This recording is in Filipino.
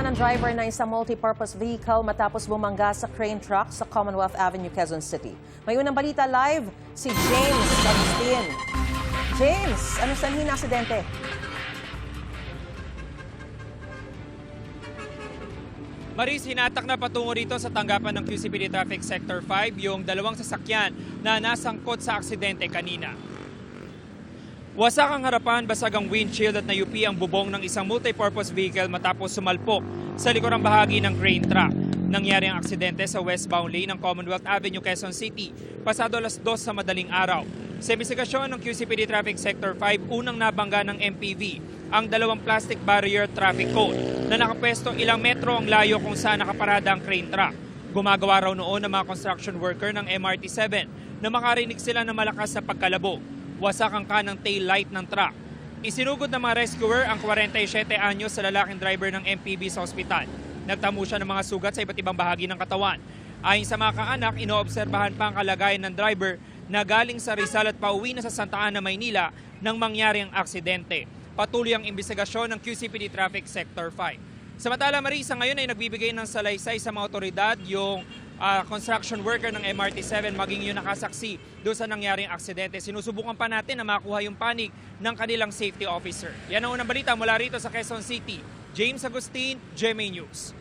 Nasagasaan ng driver ng isang multi-purpose vehicle matapos bumangga sa crane truck sa Commonwealth Avenue, Quezon City. May unang balita live, si James Agustin. James, ano sanhin na aksidente? Maris, hinatak na patungo rito sa tanggapan ng QCPD Traffic Sector 5 yung dalawang sasakyan na nasangkot sa aksidente kanina. Wasak ang harapan, basag ang windshield at nayupi ang bubong ng isang multi-purpose vehicle matapos sumalpok sa likurang bahagi ng crane truck. Nangyari ang aksidente sa westbound lane ng Commonwealth Avenue, Quezon City, pasado alas 2 sa madaling araw. Sa investigasyon ng QCPD Traffic Sector 5, unang nabangga ng MPV ang dalawang plastic barrier traffic cone na nakapwesto ilang metro ang layo kung saan nakaparada ang crane truck. Gumagawa raw noon ng mga construction worker ng MRT-7 na makarinig sila ng malakas na pagkalabog. Wasak ang kanang tail light ng truck. Isinugod ng mga rescuer ang 47 anyos sa lalaking driver ng MPV sa ospital. Nagtamo siya ng mga sugat sa iba't ibang bahagi ng katawan. Ayon sa mga kaanak, inoobserbahan pa ang kalagayan ng driver na galing sa Rizal at pauwi na sa Santa Ana, Maynila nang mangyari ang aksidente. Patuloy ang investigasyon ng QCPD Traffic Sector 5. Samantala, Marisa, ngayon ay nagbibigay ng salaysay sa mga otoridad yung construction worker ng MRT-7 maging yung nakasaksi doon sa nangyaring aksidente. Sinusubukan pa natin na makuha yung panig ng kanilang safety officer. Yan ang unang balita mula rito sa Quezon City. James Agustin, GMA News.